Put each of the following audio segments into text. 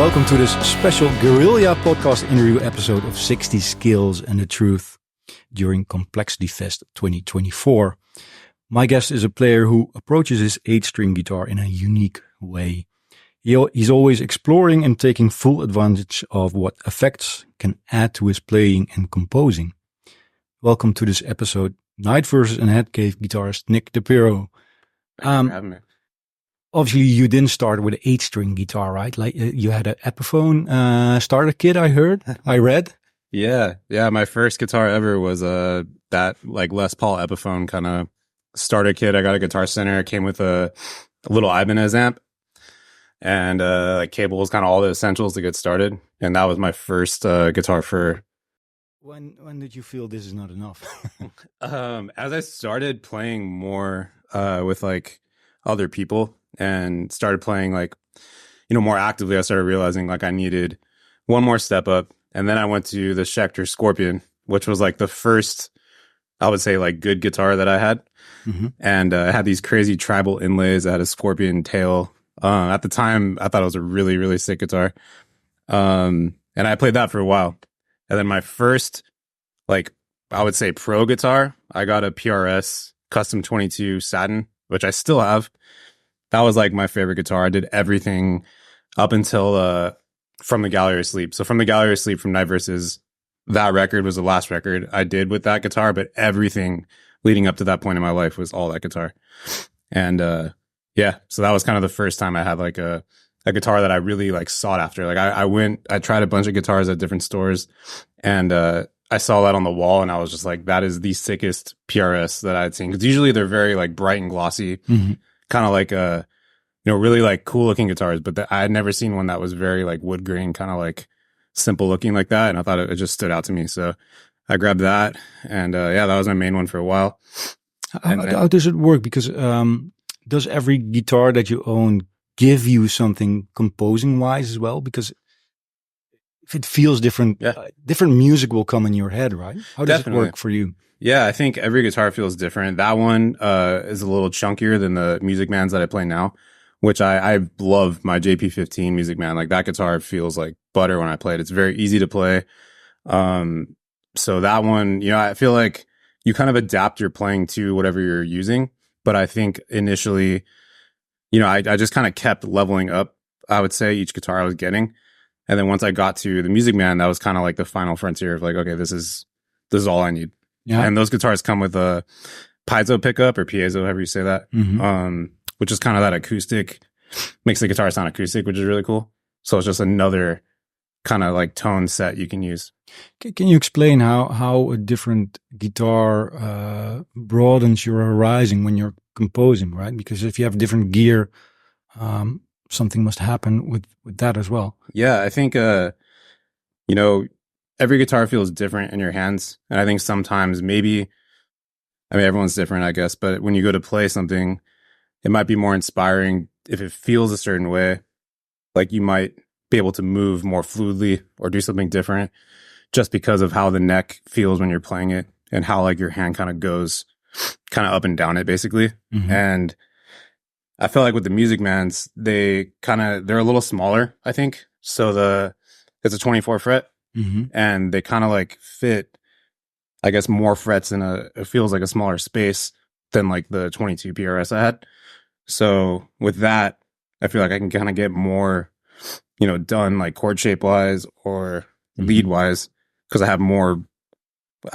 Welcome to this special Guerrilla podcast interview episode of 60 Skills and the Truth during Complexity Fest 2024. My guest is a player who approaches his 8-string guitar in a unique way. He's always exploring and taking full advantage of what effects can add to his playing and composing. Welcome to this episode, Night Versus and Headcave guitarist Nick DePirro. Thanks for having me. Obviously, you didn't start with an 8-string guitar, right? Like you had an Epiphone starter kit, I read. Yeah. My first guitar ever was that like Les Paul Epiphone kind of starter kit. I got a Guitar Center. It came with a little Ibanez amp and like cables, kind of all the essentials to get started. And that was my first guitar for. When did you feel this is not enough? As I started playing more with like other people and started playing like, more actively, I started realizing like I needed one more step up. And then I went to the Schecter Scorpion, which was like the first, I would say, like good guitar that I had. Mm-hmm. And it had these crazy tribal inlays. It had a scorpion tail. At the time, I thought it was a really, really sick guitar. And I played that for a while. And then my first, like, I would say pro guitar, I got a PRS Custom 22 Satin, which I still have. That was like my favorite guitar. I did everything up until From the Gallery of Sleep. So From the Gallery of Sleep from Night Versus, that record was the last record I did with that guitar, but everything leading up to that point in my life was all that guitar. And so that was kind of the first time I had like a guitar that I really like sought after. Like I tried a bunch of guitars at different stores and I saw that on the wall and I was just like, that is the sickest PRS that I'd seen. Cause usually they're very like bright and glossy, kind of like really like cool looking guitars, but I had never seen one that was very like wood grain, kind of like simple looking like that. And I thought it just stood out to me. So I grabbed that and that was my main one for a while. How does it work? Because does every guitar that you own give you something composing wise as well? Because if it feels different, different music will come in your head, right? How does it work for you? Yeah, I think every guitar feels different. That one is a little chunkier than the Music Mans that I play now, which I love my JP15 Music Man. Like that guitar feels like butter when I play it. It's very easy to play. So that one, I feel like you kind of adapt your playing to whatever you're using. But I think initially, I just kind of kept leveling up, I would say, each guitar I was getting. And then once I got to the Music Man, that was kind of like the final frontier of like, okay, this is all I need. Yeah. And those guitars come with a piezo pickup or piezo, however you say that, which is kind of that acoustic, makes the guitar sound acoustic, which is really cool. So it's just another kind of like tone set you can use. Can you explain how a different guitar broadens your horizon when you're composing, right? Because if you have different gear, something must happen with that as well. Yeah, I think, every guitar feels different in your hands. And I think sometimes everyone's different, I guess. But when you go to play something, it might be more inspiring if it feels a certain way. Like you might be able to move more fluidly or do something different just because of how the neck feels when you're playing it and how like your hand kind of goes kind of up and down it basically. And I feel like with the Music Mans, they're a little smaller, I think. So it's a 24 fret and they kind of like fit, I guess, more frets it feels like a smaller space than like the 22 PRS I had. So with that, I feel like I can kind of get more, done like chord shape wise or lead wise because I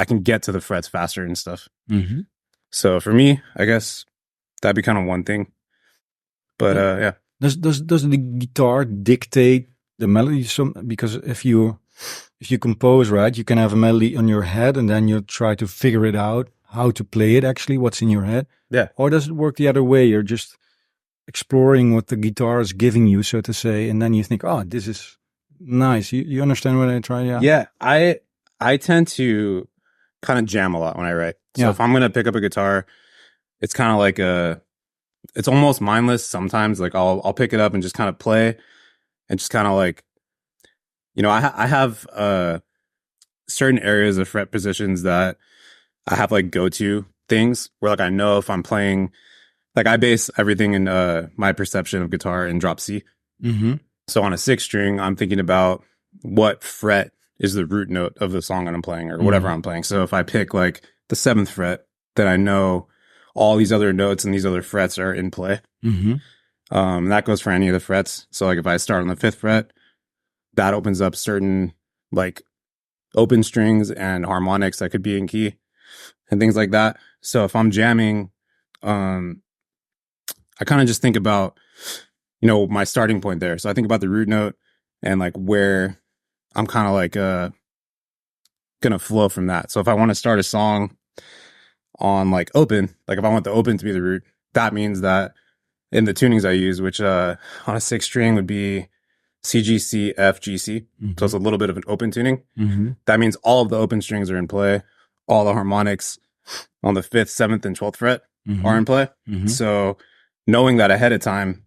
can get to the frets faster and stuff. So for me, I guess that'd be kind of one thing. But yeah. Does the guitar dictate the melody? Because if you compose, right, you can have a melody on your head and then you try to figure it out how to play it actually, what's in your head. Yeah. Or does it work the other way? You're just exploring what the guitar is giving you, so to say, and then you think, oh, this is nice. You understand what I try? Yeah. Yeah. I tend to kind of jam a lot when I write. So if I'm going to pick up a guitar, it's kind of like it's almost mindless sometimes. Like I'll pick it up and just kind of play and just kind of like, I have certain areas of fret positions that I have like go-to things where like I know if I'm playing, like I base everything in my perception of guitar in drop C. So on a 6th string, I'm thinking about what fret is the root note of the song that I'm playing or whatever I'm playing. So if I pick like the 7th fret, then I know all these other notes and these other frets are in play. That goes for any of the frets. So like if I start on the 5th fret, that opens up certain like open strings and harmonics that could be in key and things like that. So if I'm jamming, I kind of just think about, you know, my starting point there. So I think about the root note and like where I'm kind of like gonna flow from that. So if I want to start a song on like open, like if I want the open to be the root, that means that in the tunings I use, which on a 6th string would be C, G, C, F, G, C. So it's a little bit of an open tuning. That means all of the open strings are in play. All the harmonics on the 5th, 7th, and 12th fret are in play. So knowing that ahead of time,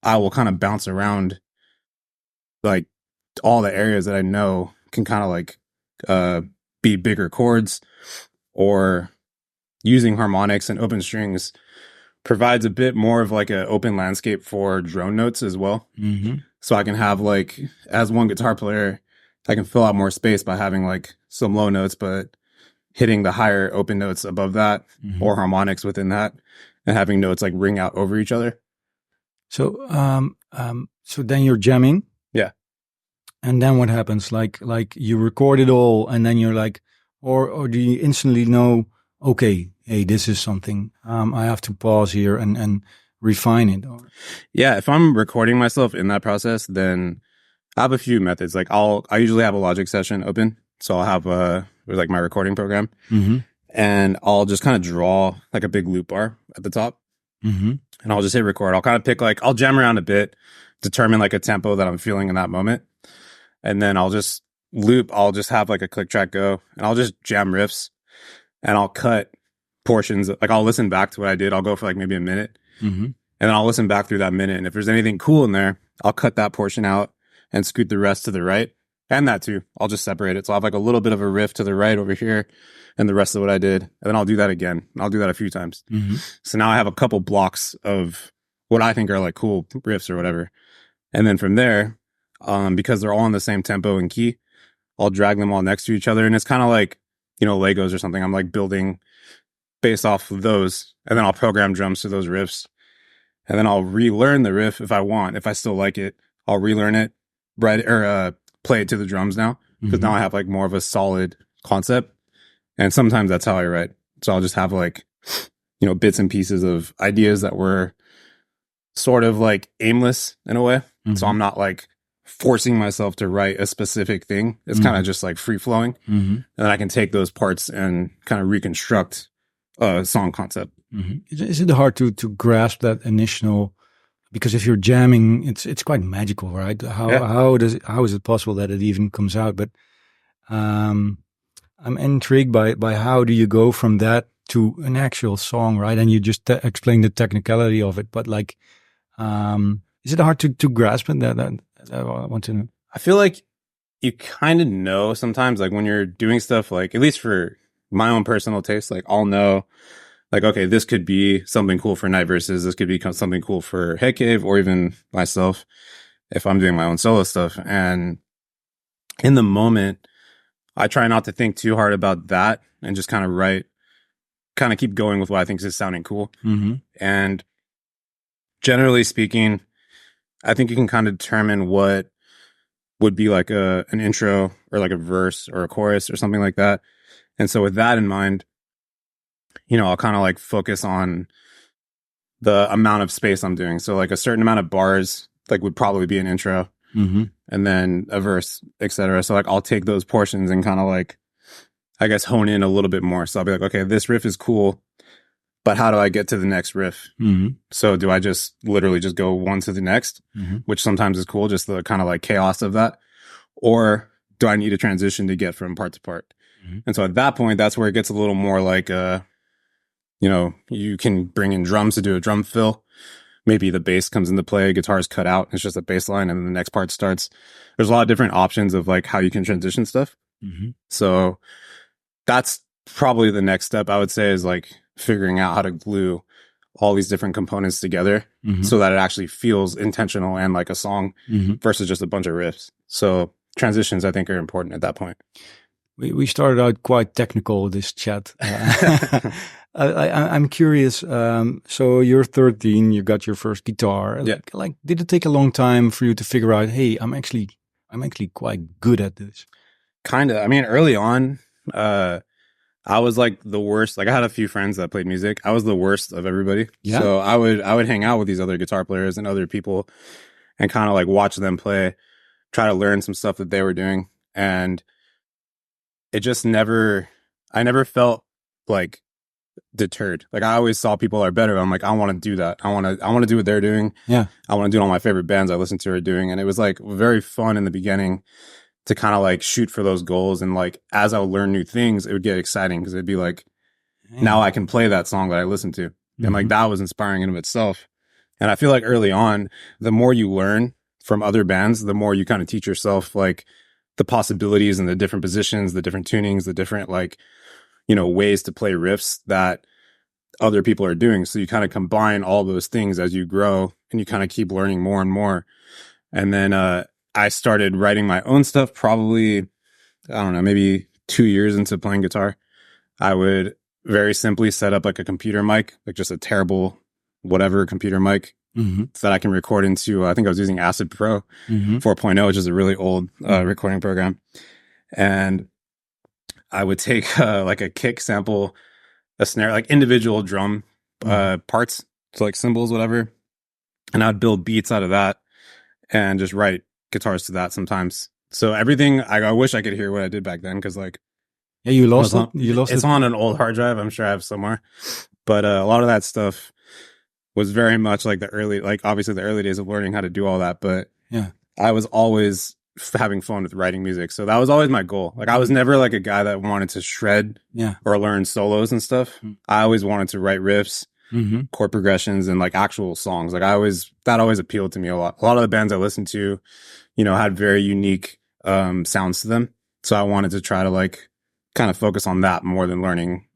I will kind of bounce around like all the areas that I know can kind of like be bigger chords, or using harmonics and open strings provides a bit more of like an open landscape for drone notes as well. So I can have like, as one guitar player, I can fill out more space by having like some low notes, but hitting the higher open notes above that or harmonics within that, and having notes like ring out over each other. So, so then you're jamming. Yeah. And then what happens? Like you record it all, and then you're like, or do you instantly know, okay, hey, this is something, I have to pause here and refine it? Or... Yeah. If I'm recording myself in that process, then I have a few methods. Like I usually have a Logic session open. So I'll have like my recording program, and I'll just kind of draw like a big loop bar at the top, and I'll just hit record. I'll kind of pick like, I'll jam around a bit, determine like a tempo that I'm feeling in that moment. And then I'll just loop. I'll just have like a click track go, and I'll just jam riffs, and I'll cut portions. Like I'll listen back to what I did. I'll go for like maybe a minute, and then I'll listen back through that minute. And if there's anything cool in there, I'll cut that portion out and scoot the rest to the right. And that too, I'll just separate it. So I'll have like a little bit of a riff to the right over here, and the rest of what I did. And then I'll do that again. I'll do that a few times. So now I have a couple blocks of what I think are like cool riffs or whatever. And then from there, because they're all in the same tempo and key, I'll drag them all next to each other. And it's kind of like, you know, Legos or something. I'm like building based off of those. And then I'll program drums to those riffs. And then I'll relearn the riff if I want. If I still like it, I'll relearn it, play it to the drums now, because now I have like more of a solid concept. And sometimes that's how I write. So I'll just have like, you know, bits and pieces of ideas that were sort of like aimless in a way. So I'm not like forcing myself to write a specific thing. It's kind of just like free flowing. And then I can take those parts and kind of reconstruct a song concept. Is it hard to grasp that initial? Because if you're jamming, it's quite magical, right? How is it possible that it even comes out? But I'm intrigued by how do you go from that to an actual song, right? And you just explain the technicality of it, but like, is it hard to grasp it? That I want to know. I feel like you kind of know sometimes, like when you're doing stuff, like at least for my own personal taste, like I'll know, like, okay, this could be something cool for Night Verses. This could be something cool for Head Cave, or even myself if I'm doing my own solo stuff. And in the moment, I try not to think too hard about that and just kind of write, kind of keep going with what I think is sounding cool. And generally speaking, I think you can kind of determine what would be like an intro or like a verse or a chorus or something like that. And so with that in mind, you know, I'll kind of like focus on the amount of space I'm doing. So like a certain amount of bars like would probably be an intro, and then a verse, etc. So like I'll take those portions and kind of like, I guess, hone in a little bit more. So I'll be like, okay, this riff is cool, but how do I get to the next riff? So do I just literally just go one to the next, which sometimes is cool, just the kind of like chaos of that? Or do I need a transition to get from part to part? And so at that point, that's where it gets a little more like, you know, you can bring in drums to do a drum fill. Maybe the bass comes into play, guitar's cut out, it's just a bass line, and then the next part starts. There's a lot of different options of like how you can transition stuff. So that's probably the next step, I would say, is like figuring out how to glue all these different components together so that it actually feels intentional and like a song versus just a bunch of riffs. So transitions, I think, are important at that point. We started out quite technical, this chat. I'm curious. So you're 13, you got your first guitar. Yeah. Like, did it take a long time for you to figure out, hey, I'm actually quite good at this? Kind of. I mean, early on, I was like the worst. Like I had a few friends that played music. I was the worst of everybody. Yeah. So I would hang out with these other guitar players and other people and kind of like watch them play, try to learn some stuff that they were doing. And it just I never felt like deterred. Like I always saw people are better. I'm like, I want to do that. I want to do what they're doing. Yeah. I want to do what all my favorite bands I listen to are doing. And it was like very fun in the beginning to kind of like shoot for those goals. And like, as I would learn new things, it would get exciting because it'd be like, now I can play that song that I listened to. And like, that was inspiring in of itself. And I feel like early on, the more you learn from other bands, the more you kind of teach yourself like the possibilities and the different positions, the different tunings, the different like, you know, ways to play riffs that other people are doing. So you kind of combine all those things as you grow and you kind of keep learning more and more. And then I started writing my own stuff probably, I don't know, maybe 2 years into playing guitar. I would very simply set up like a computer mic, like just a terrible whatever computer mic that I can record into. I think I was using Acid Pro 4.0, which is a really old recording program. And I would take like a kick sample, a snare, like individual drum parts, so like cymbals, whatever. And I'd build beats out of that and just write guitars to that sometimes. So everything, I wish I could hear what I did back then because like, yeah, you lost it. You lost it. It's on an old hard drive. I'm sure I have somewhere. But a lot of that stuff was very much like the early, like obviously the early days of learning how to do all that. But yeah, I was always having fun with writing music. So that was always my goal. Like I was never like a guy that wanted to shred or learn solos and stuff. I always wanted to write riffs, chord progressions, and like actual songs. Like that always appealed to me a lot. A lot of the bands I listened to, you know, had very unique sounds to them. So I wanted to try to like kind of focus on that more than learning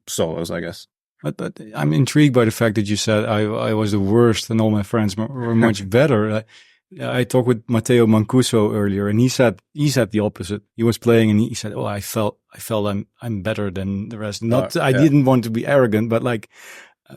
solos, I guess. But I'm intrigued by the fact that you said I was the worst and all my friends were much better. I talked with Matteo Mancuso earlier, and he said the opposite. He was playing, and he said, "Oh, I felt I'm better than the rest." I didn't want to be arrogant, but like,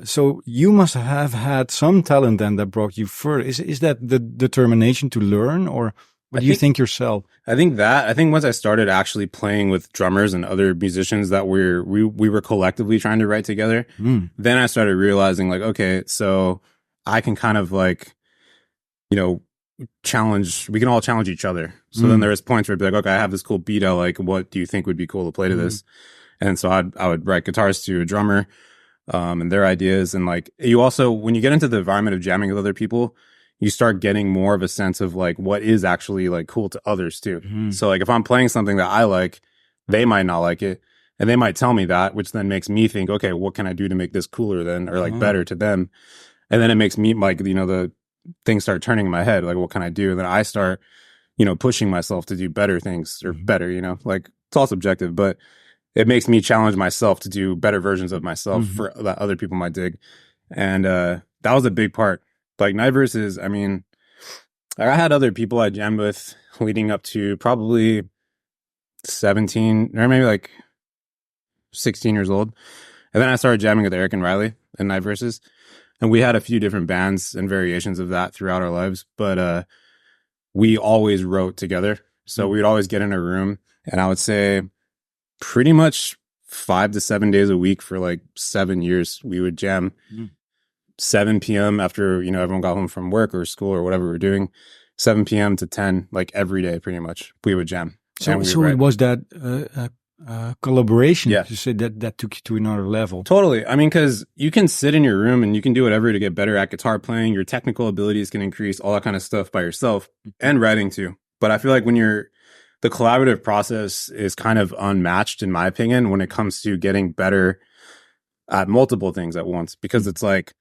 so you must have had some talent then that brought you further. Is that the determination to learn, or what do you think yourself? I think once I started actually playing with drummers and other musicians that we were collectively trying to write together, then I started realizing like, okay, so I can kind of like, you know, we can all challenge each other. So then there was points where I'd be like, okay, I have this cool beat. Like, what do you think would be cool to play to this? And so I would write guitars to a drummer, and their ideas. And like, you also, when you get into the environment of jamming with other people, you start getting more of a sense of like what is actually like cool to others too. So like if I'm playing something that I like, they might not like it. And they might tell me that, which then makes me think, okay, what can I do to make this cooler then, or like better to them? And then it makes me like, you know, the things start turning in my head. Like, what can I do? And then I start, you know, pushing myself to do better things or better, you know, like it's all subjective, but it makes me challenge myself to do better versions of myself for that other people might dig. And that was a big part. Like Night Verses, I mean, I had other people I jammed with leading up to probably 17 or maybe like 16 years old. And then I started jamming with Eric and Riley in Night Verses. And we had a few different bands and variations of that throughout our lives. But we always wrote together. So we would always get in a room. And I would say pretty much 5 to 7 days a week for like 7 years, we would jam. 7 p.m. after, you know, everyone got home from work or school or whatever we were doing, 7 p.m. to 10, like every day, pretty much, we would jam. So it was that collaboration, you said that took you to another level. Totally. I mean, because you can sit in your room and you can do whatever to get better at guitar playing. Your technical abilities can increase, all that kind of stuff by yourself, and writing too. But I feel like the collaborative process is kind of unmatched, in my opinion, when it comes to getting better at multiple things at once, because it's like,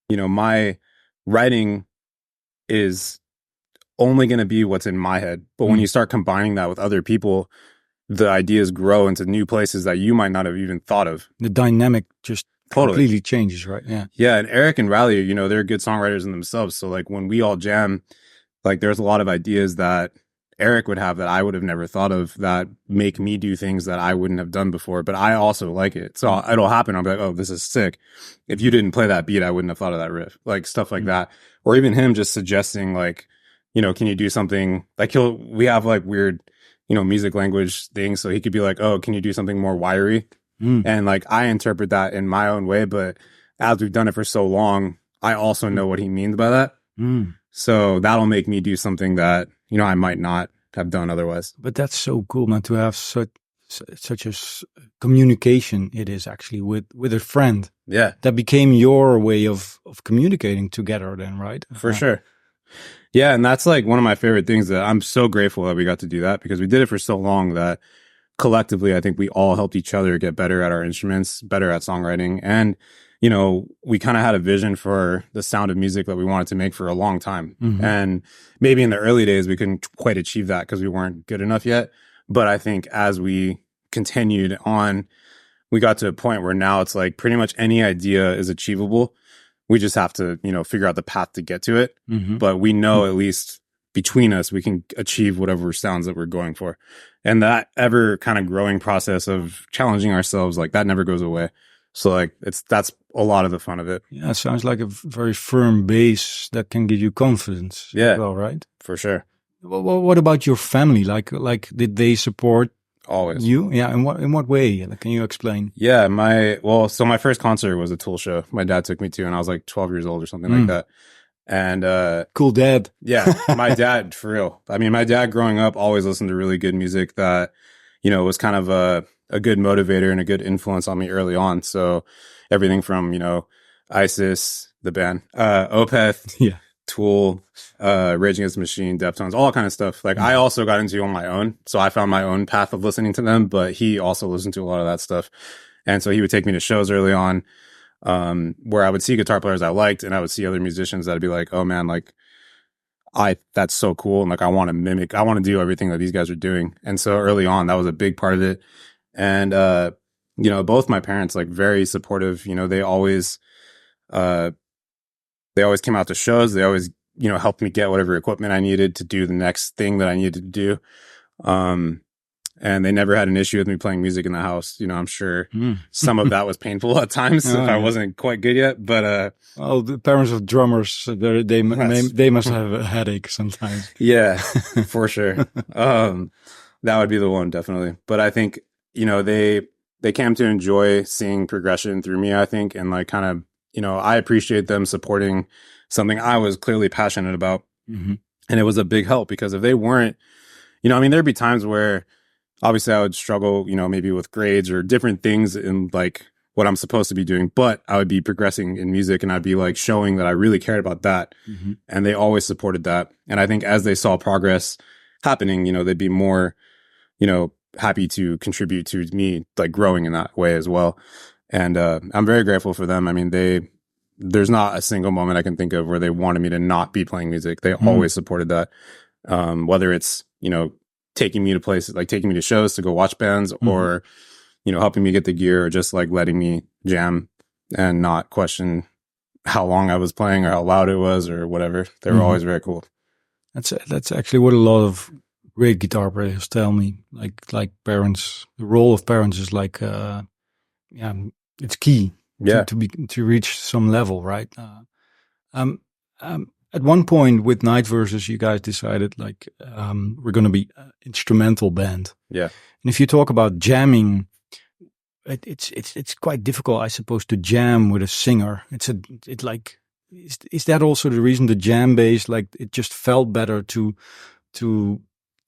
you know, my writing is only going to be what's in my head. But when you start combining that with other people, the ideas grow into new places that you might not have even thought of. The dynamic just Totally. completely changes, right? Yeah. Yeah. And Eric and Riley, you know, they're good songwriters in themselves. So like when we all jam, like there's a lot of ideas that Eric would have that I would have never thought of that make me do things that I wouldn't have done before, but I also like it. So it'll happen. I'll be like, oh, this is sick. If you didn't play that beat, I wouldn't have thought of that riff, like stuff like that. Or even him just suggesting like, you know, can you do something like we have like weird, you know, music language things. So he could be like, oh, can you do something more wiry? And like, I interpret that in my own way, but as we've done it for so long, I also know what he means by that. So that'll make me do something that, you know, I might not have done otherwise. But that's so cool, man, to have such a communication it is actually with a friend. Yeah. That became your way of communicating together then, right? For sure. Yeah. And that's like one of my favorite things that I'm so grateful that we got to do that because we did it for so long that collectively, I think we all helped each other get better at our instruments, better at songwriting. And, you know, we kind of had a vision for the sound of music that we wanted to make for a long time. And maybe in the early days, we couldn't quite achieve that because we weren't good enough yet. But I think as we continued on, we got to a point where now it's like pretty much any idea is achievable. We just have to, you know, figure out the path to get to it. But we know at least between us, we can achieve whatever sounds that we're going for. And that ever kind of growing process of challenging ourselves, like that never goes away. So like that's a lot of the fun of it. Yeah, it sounds like a very firm base that can give you confidence. Yeah, as well, right? For sure. What about your family? Like did they support always you? Yeah, in what way? Can you explain? Yeah, so my first concert was a Tool show. My dad took me to, and I was like 12 years old or something like that. And cool dad. Yeah, my dad, for real. I mean, my dad growing up always listened to really good music that, you know, was kind of a good motivator and a good influence on me early on. So everything from, you know, ISIS, the band, Opeth, yeah, Tool, Rage Against the Machine, Deftones, all that kind of stuff. Like I also got into on my own. So I found my own path of listening to them, but he also listened to a lot of that stuff. And so he would take me to shows early on, where I would see guitar players I liked, and I would see other musicians that'd be like, oh man, like that's so cool. And like, I want to do everything that these guys are doing. And so early on, that was a big part of it. And, you know, both my parents, like very supportive, you know, they always came out to shows. They always, you know, helped me get whatever equipment I needed to do the next thing that I needed to do. And they never had an issue with me playing music in the house. You know, I'm sure some of that was painful at times if I wasn't quite good yet. But well, the parents of drummers, they must have a headache sometimes. Yeah, for sure. That would be the one, definitely. But I think, you know, they came to enjoy seeing progression through me, I think, and like kind of, you know, I appreciate them supporting something I was clearly passionate about. And it was a big help because if they weren't, you know, I mean, there'd be times where obviously I would struggle, you know, maybe with grades or different things in like what I'm supposed to be doing, but I would be progressing in music and I'd be like showing that I really cared about that. And they always supported that. And I think as they saw progress happening, you know, they'd be more, you know, happy to contribute to me like growing in that way as well. And I'm very grateful for them. I mean, there's not a single moment I can think of where they wanted me to not be playing music. They always supported that. Whether it's, you know, taking me to places, like taking me to shows to go watch bands or, you know, helping me get the gear or just like letting me jam and not question how long I was playing or how loud it was or whatever. They were always very cool. That's actually what a lot of great guitar players tell me. Like parents, the role of parents is like, it's key to reach some level, right? At one point with Night Versus, you guys decided like we're going to be an instrumental band. Yeah. And if you talk about jamming, it's quite difficult, I suppose, to jam with a singer. Is that also the reason the jam bass, like it just felt better to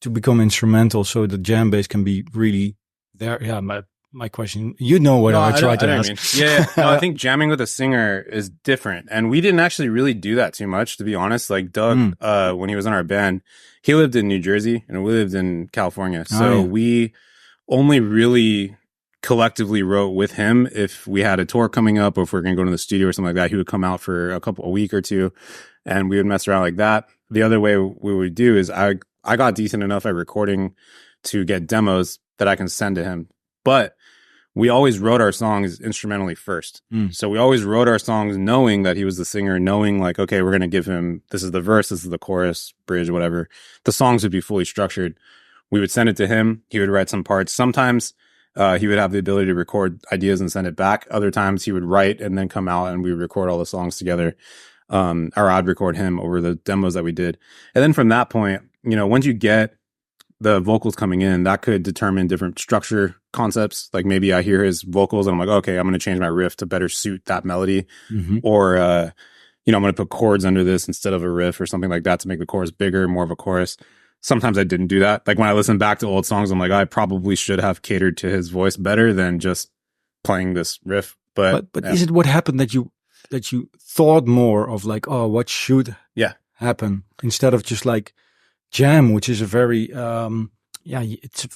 become instrumental, so the jam bass can be really there? Yeah, my question, you know what I tried to ask. Yeah. No, I think jamming with a singer is different. And we didn't actually really do that too much, to be honest. Like Doug, when he was in our band, he lived in New Jersey and we lived in California. So we only really collectively wrote with him if we had a tour coming up or if we are going to go to the studio or something like that. He would come out for a week or two and we would mess around like that. The other way we would do is I got decent enough at recording to get demos that I can send to him. But we always wrote our songs instrumentally first. So we always wrote our songs knowing that he was the singer, knowing like, okay, we're going to give him, this is the verse, this is the chorus, bridge, whatever. The songs would be fully structured. We would send it to him. He would write some parts. Sometimes he would have the ability to record ideas and send it back. Other times he would write and then come out and we would record all the songs together. Or I'd record him over the demos that we did. And then from that point, you know, once you get the vocals coming in, that could determine different structure concepts. Like maybe I hear his vocals and I'm like, okay, I'm going to change my riff to better suit that melody. Or, you know, I'm going to put chords under this instead of a riff or something like that to make the chorus bigger, more of a chorus. Sometimes I didn't do that. Like when I listen back to old songs, I'm like, I probably should have catered to his voice better than just playing this riff. But yeah. Is it what happened that you thought more of like, oh, what should happen instead of just like jam, which is a very it's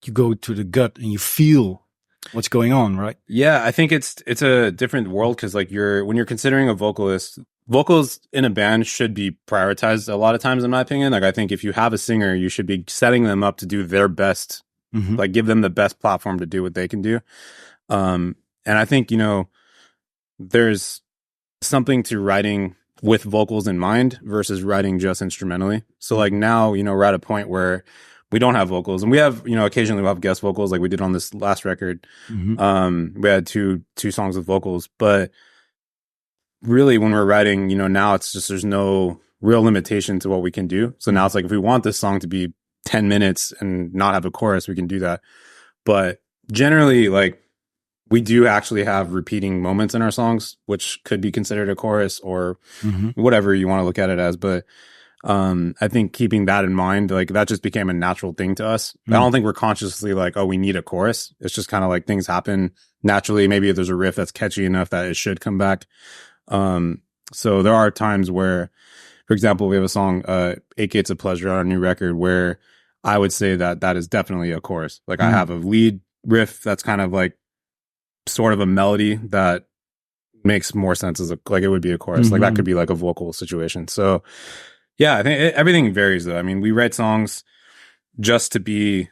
you go to the gut and you feel what's going on, right? Yeah, I think it's a different world because like when you're considering a vocalist, vocals in a band should be prioritized a lot of times, in my opinion. Like I think if you have a singer, you should be setting them up to do their best, like give them the best platform to do what they can do. And I think, you know, there's something to writing with vocals in mind versus writing just instrumentally. So like now, you know, we're at a point where we don't have vocals, and we have, you know, occasionally we'll have guest vocals like we did on this last record. We had two songs with vocals, but really when we're writing, you know, now it's just, there's no real limitation to what we can do. So now it's like, if we want this song to be 10 minutes and not have a chorus, we can do that. But generally, like, we do actually have repeating moments in our songs, which could be considered a chorus or whatever you want to look at it as. But I think keeping that in mind, like that just became a natural thing to us. I don't think we're consciously like, oh, we need a chorus. It's just kind of like things happen naturally. Maybe if there's a riff that's catchy enough that it should come back. So there are times where, for example, we have a song, 8 Gates of Pleasure on our new record, where I would say that is definitely a chorus. Like I have a lead riff that's kind of like sort of a melody that makes more sense as like it would be a chorus. Like that could be like a vocal situation. So yeah, I think everything varies though. I mean, we write songs just to be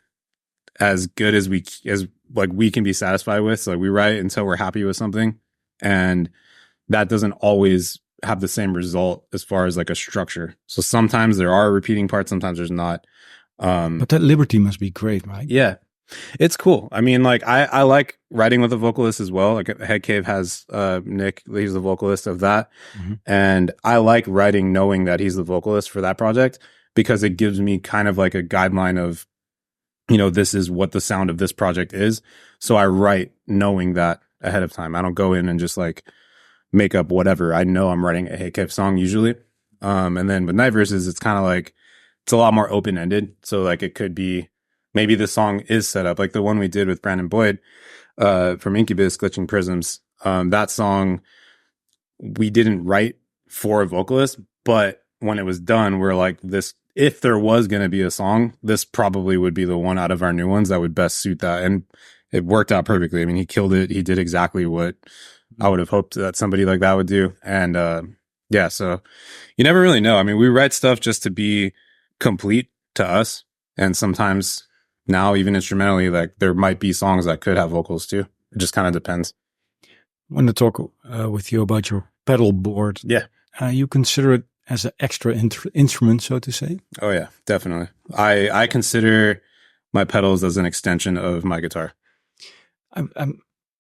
as good as we can be satisfied with. So like, we write until we're happy with something, and that doesn't always have the same result as far as like a structure. So sometimes there are repeating parts, sometimes there's not. But that liberty must be great, right? Yeah. It's cool. I mean, like I like writing with a vocalist as well. Like Head Cave has Nick, he's the vocalist of that. And I like writing knowing that he's the vocalist for that project, because it gives me kind of like a guideline of, you know, this is what the sound of this project is. So I write knowing that ahead of time. I don't go in and just like make up whatever. I know I'm writing a Head Cave song usually. And then with Night Verses, it's kind of like, it's a lot more open-ended. So like it could be, maybe the song is set up, like the one we did with Brandon Boyd from Incubus, Glitching Prisms. That song, we didn't write for a vocalist, but when it was done, we're like, this, if there was going to be a song, this probably would be the one out of our new ones that would best suit that. And it worked out perfectly. I mean, he killed it. He did exactly what I would have hoped that somebody like that would do. And yeah, so you never really know. I mean, we write stuff just to be complete to us. And sometimes now, even instrumentally, like there might be songs that could have vocals too. It just kind of depends. I want to talk with you about your pedal board. Yeah. You consider it as an extra instrument, so to say? Oh yeah, definitely. I consider my pedals as an extension of my guitar.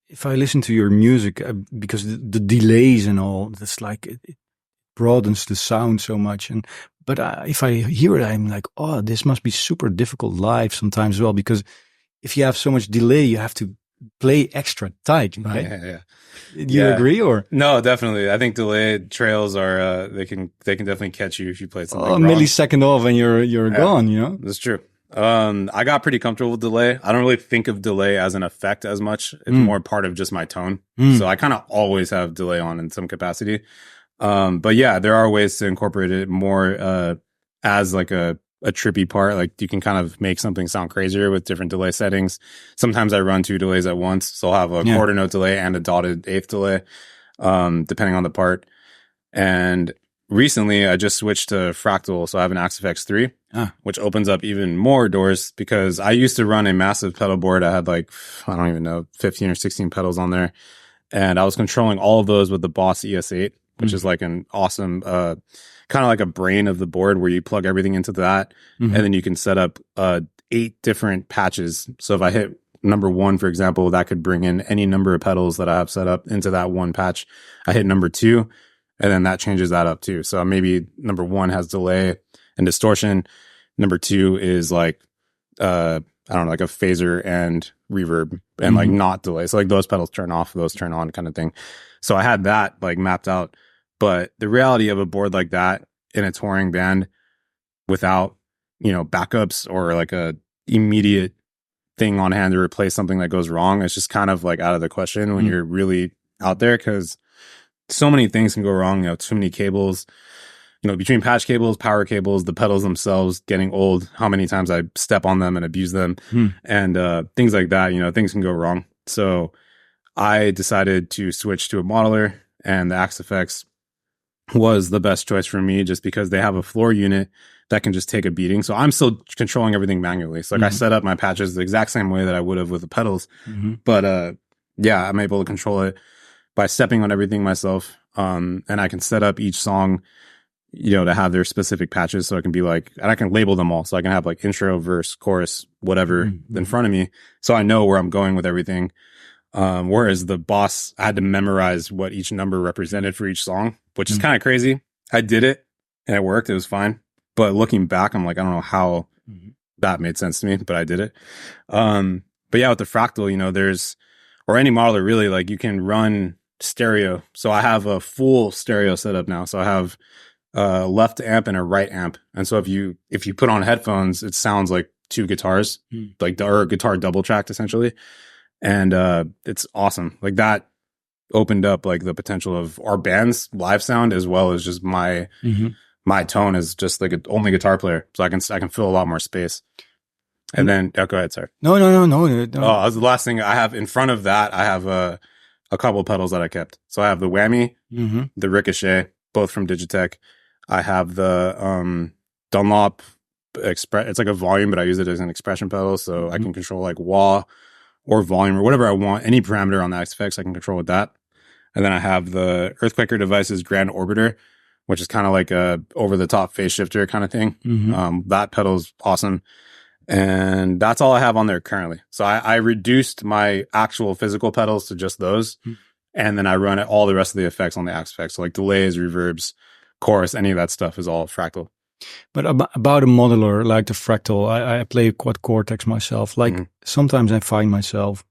If I listen to your music, because the delays and all, that's like it broadens the sound so much. But if I hear it, I'm like, oh, this must be super difficult live sometimes as well, because if you have so much delay, you have to play extra tight, right? Yeah. Do you agree, or? No, definitely. I think delayed trails are they can definitely catch you if you play something wrong. A millisecond off and you're gone, you know? That's true. I got pretty comfortable with delay. I don't really think of delay as an effect as much. It's more part of just my tone. So I kind of always have delay on in some capacity. But yeah, there are ways to incorporate it more as like a trippy part. Like you can kind of make something sound crazier with different delay settings. Sometimes I run 2 delays at once. So I'll have a quarter note delay and a dotted eighth delay, depending on the part. And recently I just switched to Fractal. So I have an Axe FX 3. which opens up even more doors because I used to run a massive pedal board. I had like, I don't even know, 15 or 16 pedals on there. And I was controlling all of those with the Boss ES8, which is like an awesome, kind of like a brain of the board where you plug everything into that. And then you can set up 8 different patches. So if I hit number 1, for example, that could bring in any number of pedals that I have set up into that one patch. I hit number 2, and then that changes that up too. So maybe number 1 has delay and distortion. Number 2 is like, I don't know, like a phaser and reverb and like not delay. So like those pedals turn off, those turn on kind of thing. So I had that like mapped out. But the reality of a board like that in a touring band without, you know, backups or like a immediate thing on hand to replace something that goes wrong, it's just kind of like out of the question when you're really out there, because so many things can go wrong. You know, too many cables, you know, between patch cables, power cables, the pedals themselves getting old, how many times I step on them and abuse them, and things like that. You know, things can go wrong. So I decided to switch to a modeler, and the Axe FX was the best choice for me just because they have a floor unit that can just take a beating. So I'm still controlling everything manually. So like I set up my patches the exact same way that I would have with the pedals. But yeah, I'm able to control it by stepping on everything myself. And I can set up each song, you know, to have their specific patches. So I can be like, and I can label them all. So I can have like intro, verse, chorus, whatever in front of me. So I know where I'm going with everything. Whereas the Boss, I had to memorize what each number represented for each song, which is kind of crazy. I did it and it worked. It was fine. But looking back, I'm like, I don't know how that made sense to me, but I did it. But yeah, with the Fractal, you know, or any modeler really, like you can run stereo. So I have a full stereo setup now. So I have a left amp and a right amp. And so if you put on headphones, it sounds like 2 guitars, like or a guitar double tracked essentially. And it's awesome. Like that opened up like the potential of our band's live sound, as well as just my tone as just like an only guitar player. So I can fill a lot more space. And then go ahead, sorry. No. Oh, that was the last thing I have in front of that. I have a couple of pedals that I kept. So I have the Whammy, the Ricochet, both from Digitech. I have the Dunlop Express. It's like a volume, but I use it as an expression pedal, so I can control like wah or volume or whatever I want. Any parameter on the Axe FX, I can control with that. And then I have the Earthquaker Devices Grand Orbiter, which is kind of like a over-the-top phase shifter kind of thing. That pedal is awesome. And that's all I have on there currently. So I reduced my actual physical pedals to just those. And then I run all the rest of the effects on the Axe FX. So like delays, reverbs, chorus, any of that stuff is all Fractal. But about a modeler like the Fractal, I play Quad Cortex myself. Like sometimes I find myself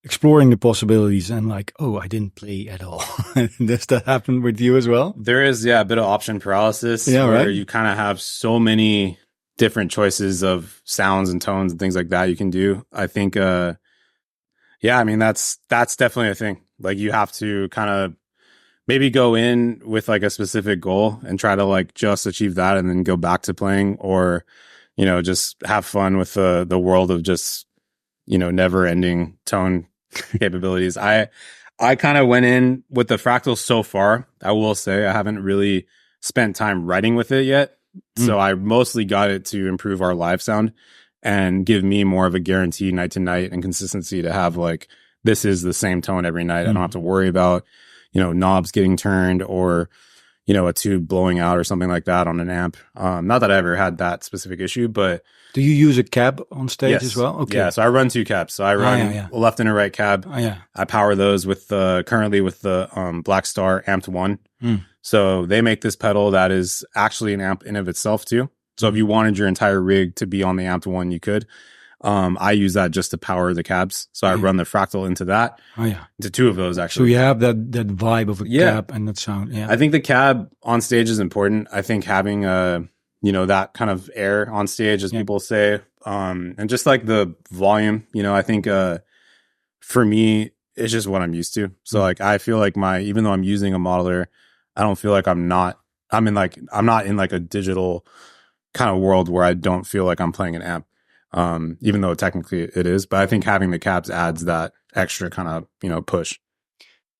exploring the possibilities and like, oh, I didn't play at all. Does that happen with you as well? There is, yeah, a bit of option paralysis where you kind of have so many different choices of sounds and tones and things like that you can do. I think, yeah, I mean, that's definitely a thing. Like you have to kind of maybe go in with like a specific goal and try to like just achieve that and then go back to playing, or, you know, just have fun with the world of just, you know, never ending tone capabilities. I kind of went in with the Fractal so far. I will say I haven't really spent time writing with it yet. So I mostly got it to improve our live sound and give me more of a guarantee night to night and consistency to have like, this is the same tone every night. I don't have to worry about, you know, knobs getting turned or, you know, a tube blowing out or something like that on an amp. Not that I ever had that specific issue, but. Do you use a cab on stage as well? Okay. Yeah. So I run 2 cabs. So I run a left and a right cab. I power those with currently with the Black Star Amped 1. So they make this pedal that is actually an amp in of itself too. So if you wanted your entire rig to be on the Amped 1, you could. I use that just to power the cabs. So I run the Fractal into that. Into 2 of those actually. So you have that vibe of a cab and that sound. I think the cab on stage is important. I think having you know, that kind of air on stage, as people say, and just like the volume, you know, I think for me, it's just what I'm used to. So like I feel like even though I'm using a modeler, I don't feel like I'm not in like a digital kind of world where I don't feel like I'm playing an amp. Even though technically it is, but I think having the cabs adds that extra kind of, you know, push.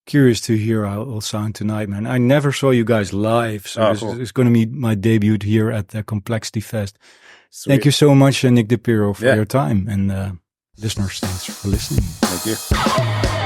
curious to hear how it will sound tonight, man. I never saw you guys live, so Cool. it's going to be my debut here at the Complexity Fest. Sweet. Thank you so much, Nick DePirro, for Yeah. your time, and listeners, thanks for listening. Thank you.